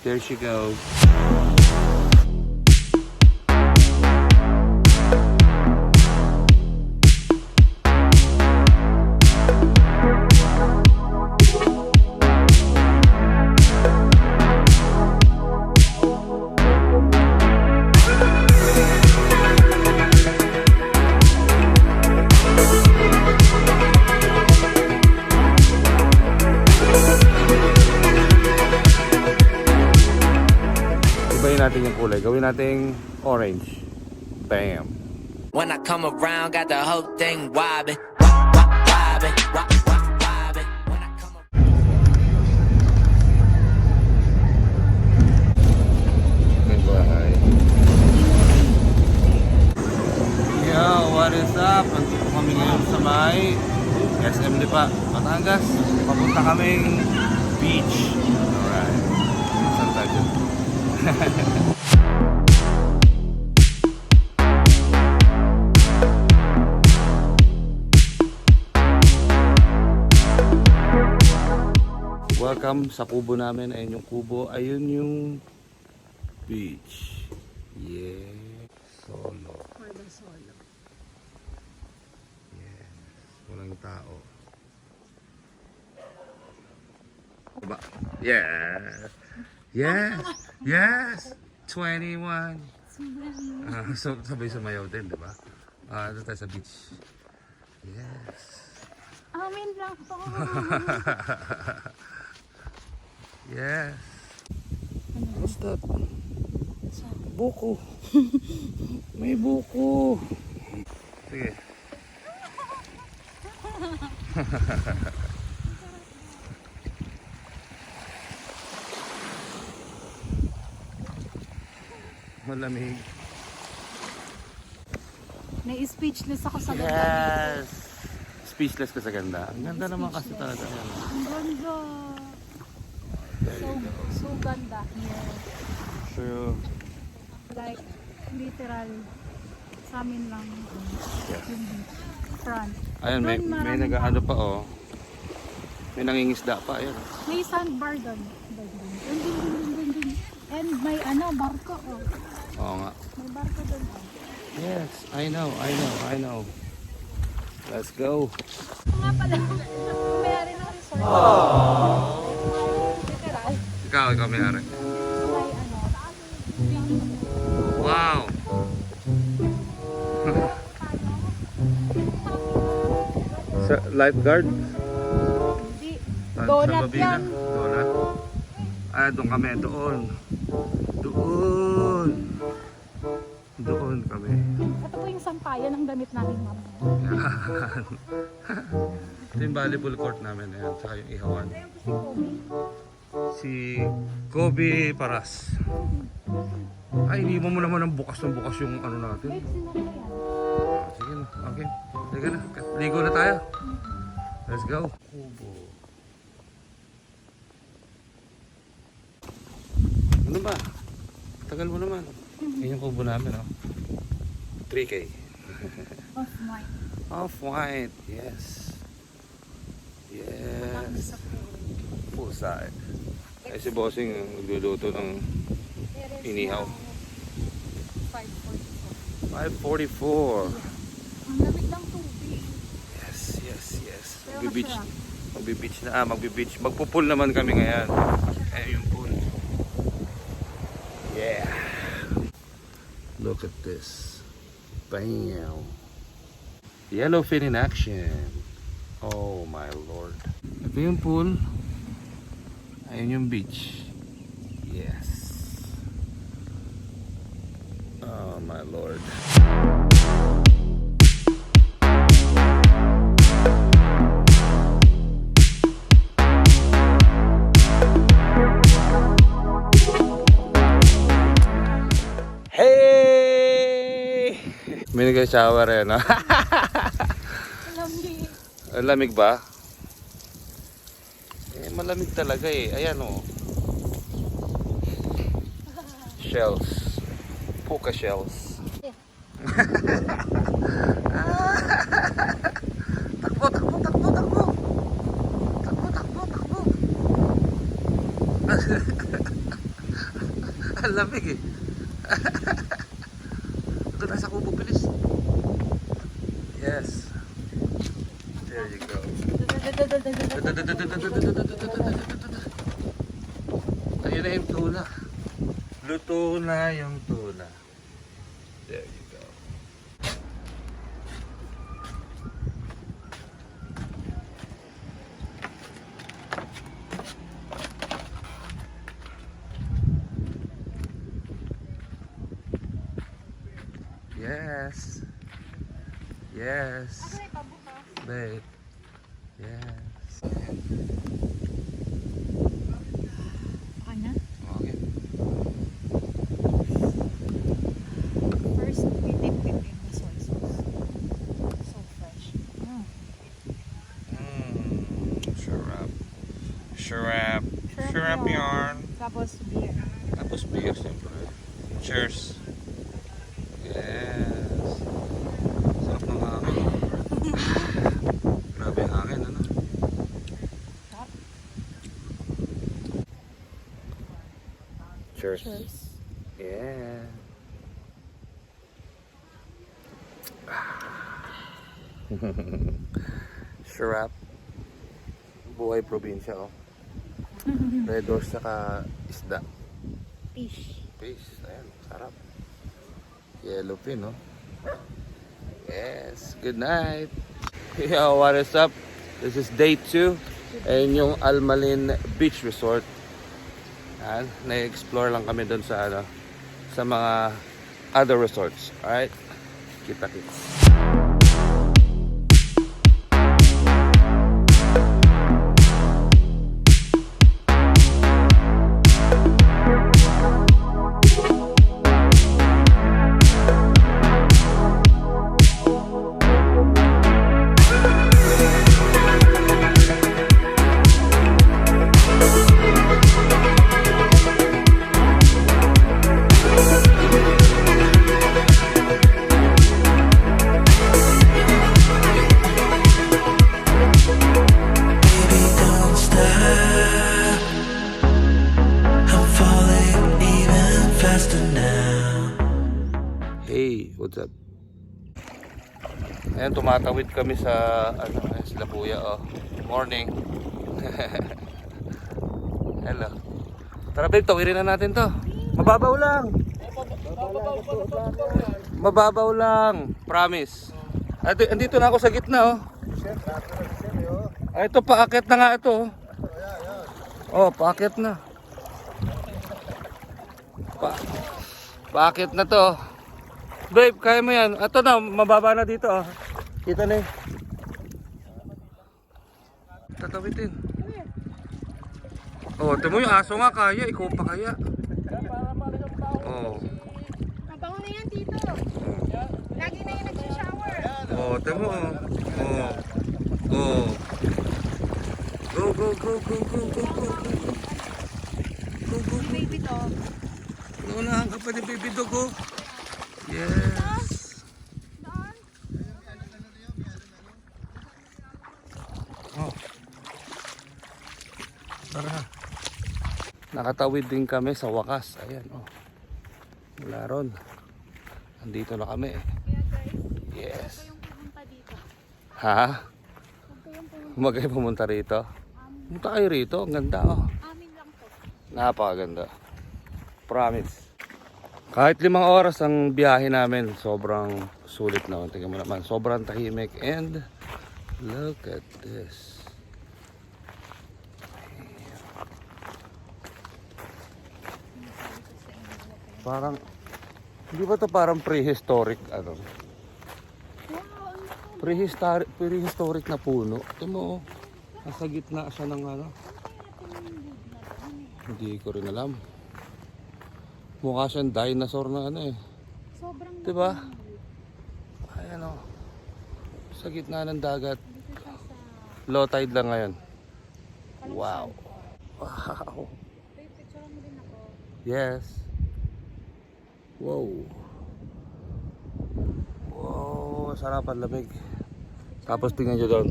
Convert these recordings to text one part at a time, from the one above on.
There she goes. Ibayin natin yung kulay. Gawin nating orange. Bam. When I come around, got the whole thing wobbin', wobbin', wobbin'. When I come around. May bahay. Yo, what is up? Nandito kami ngayon sa may SM Lipa, Batangas. Papunta kaming beach. Alright. Saan tayo dyan? Welcome sa kubo namin. Ayun yung kubo. Ayun yung beach. Yeah. Solo. For the solo. Yes. Walang tao. Diba? Yeah. Yes. Yes. 21. So sabay sumayaw din, diba? Ito tayo sa beach. Yes. Amin lang to. Yes. What's that? Buko. May buko. Sige. Malamig. Na-speechless ako sa ganda. Yes. Speechless ka sa ganda. Ang ganda naman kasi talaga yan. Ang ganda. So ganda here. True. Like, literal, sa amin lang. Yes. Yung beach. Front. Ayun, may Doon maraming nag-ano pa oh. May nangingisda pa, ayun. May sandbar doon. Dun. And may barko. Oh. Oo nga. May barko doon. Yes, I know. Let's go. Ito nga pala, may-ari ng resort. Literal. Ikaw may-ari. May Wow! Sa lifeguard? Hindi. Sa Donut Babina? yan. Donut? Doon kami. Doon kami. Ito po yung sampayan ng damit namin, ma'am. Yan. Ito yung volleyball court namin. Ayan. Tsaka yung ihawan. Si Kobe Paras. Ay, iniwan mo naman ng bukas yung ano natin. Wait, sinara yan. Sige na, okay. Sige na, ligo na tayo. Let's go. Kubo. Ano ba? Tagal mo naman. Yan yung kubo namin, oh. 3K. Off-white. Off-white, yes. Yes. Pusa eh. Ay si Bossing nagluluto ng inihaw. 5:44. 5:44. Ang lamig ng tubig. Yes. Magbe-beach na. Magbe-beach. Magpo-pool naman kami ngayon. Ayun yung pool. Yeah. Look at this. Bam. Yellowfin in action. Oh my lord. Ito yung pool. Ayun yung beach. Yes. Oh my lord. Hey! May nag-shower eh, no? Lamig. Lamig ba? Eh, malamig talaga eh. Ayan oh. Shells. Puka shells. Takbo. Ang lamig eh. Ito na sa kubo, bilis. Yes. There you go. Ayun na yung tuna. Luto na yung tuna. There you go. Yes. Yes. Babe. Yes. Ano? Okay. First, we dip it in the soy sauce. So fresh. Sharap. Sharap. Sharap yarn. Tapos beer. Tapos beer siyempre. Cheers. Yes. Sarap ng hangin. Grabe ang hangin, ano? Sarap. Cheers. Cheers. Yeah. Sharap. Buhay probinsya, oh. Red horse saka isda. Fish. Fish. Ayan, sarap. Yellow pin, no? Yes. Good night. Yo, what is up? This is day 2. Ayun yung Almalin Beach Resort. Yan. Na-explore lang kami doon sa, ano, sa mga other resorts. Alright? Kita-kita. Baby, don't stop. I'm falling even faster now. Hey, what's up? Ayan, tumatawid kami sa ano, sila kuya, oh. Morning. Hello. Tara babe, tawirin na natin to. Mababaw lang. Mababaw lang. Promise. Andito na ako sa gitna, oh. Ito, paakit na nga ito. Oh, paakit na. Paakit na to. Babe, kaya mo yan. Ito na, mababa na dito, oh. Kita na eh. Tatawitin. Oh, ito mo yung aso nga kaya. Ikaw pa kaya. Oh. Mabango na yan, Tito. Lagi na yung nag-shower. Oh, ito mo. Oh. Oh. Go, go, go, go, go, go, go, go. Go, go, go. Baby to. Naunahan ka pa ni Baby Dog, oh. Yes. Oh. Tara. Nakatawid din kami sa wakas. Ayan, oh. Mula ron. Andito na kami. Yes. Yung pumunta dito. Ha? Huwag kayong pumunta. Huwag kayo pumunta rito. Pumunta kayo rito. Ang ganda, oh. Amin lang to. Napakaganda. Promise. Kahit 5 oras ang biyahe namin, sobrang sulit na. Tingnan mo naman, sobrang tahimik. And look at this. Parang, hindi ba ito parang prehistoric, ano? Prehistoric na puno. Ito mo, oh. Nasa gitna siya ng ano. Hindi ko rin alam. Mukha siyang dinosaur na ano eh. Sobrang Diba? Ayan o. Sa gitna ng dagat. dito siya sa... Low tide lang ngayon. Wow. Wow. Babe, picture mo din ako. Yes. Wow. Wow. Sarap ang lamig. Tapos tingnan nyo doon.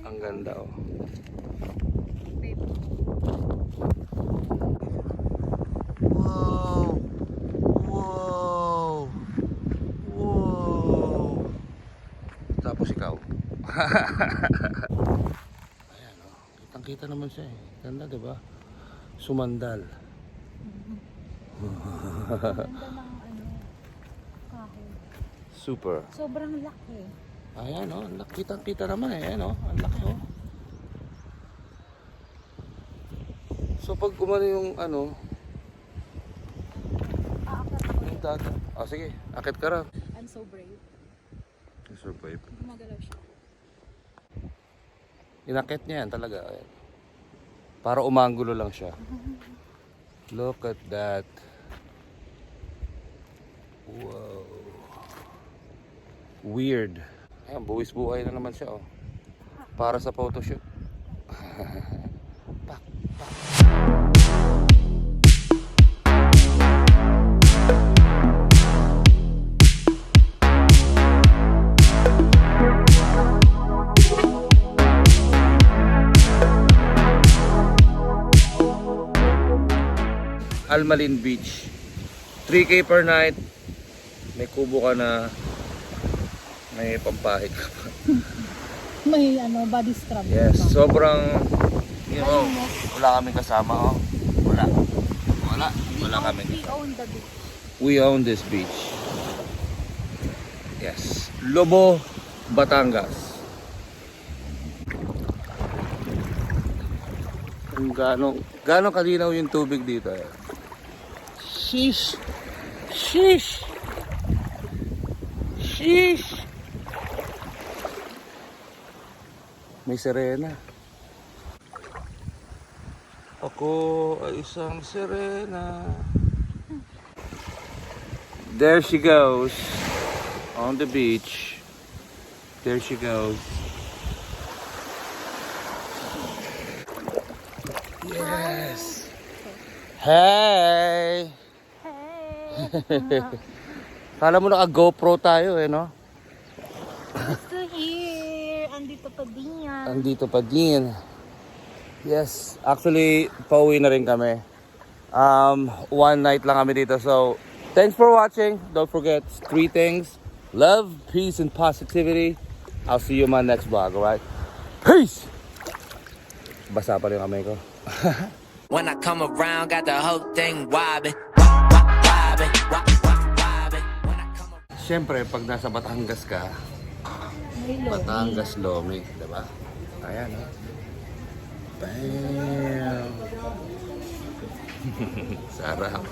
Ang ganda oh. Babe. Wow. Ayan o. Kitang-kita naman siya eh. Ganda, di ba? Sumandal. Ganda ng kahoy. Super. Sobrang laki. Ayan o. Kitang-kita naman eh. Ayan o. Ang laki o. So pag kumano yung ano, Aakit ako. yung dagat. Oh, sige. Akit ka rin. I'm so brave. Survive. Gumagalaw siya. Inakit niya yan talaga. Ayan. Para umanggulo lang siya. Look at that. Wow. Weird. Ayan, buwis buhay na naman siya. Oh. Para sa photoshoot. Pak, pak. Almalin Beach. 3K per night. May kubo ka na. May pampahid ka pa. May body scrub. Yes, pa. sobrang wala kaming kasama oh. Wala. Wala kami. We own the beach. We own this beach. Yes. Lobo, Batangas. Kung gaano kalinaw yung tubig dito eh. Sheesh. Sheesh. Sheesh. May sirena. Ako ay isang sirena. There she goes. On the beach. There she goes. Yes. Hey. Hey! Kala mo naka GoPro tayo eh, no? Still here! Andito pa din yan. Andito pa din. Yes, actually, pauwi na rin kami. One night lang kami dito. So, thanks for watching. Don't forget 3 things. Love, peace, and positivity. I'll see you in my next vlog, alright? Peace! Basa pa rin kamay ko. When I come around, got the whole thing wobbing. Wobbing. When I come around. Siyempre, pag nasa Batangas ka, May low. Batangas Lomi, diba? Ayan, ha? Bam! Sarap.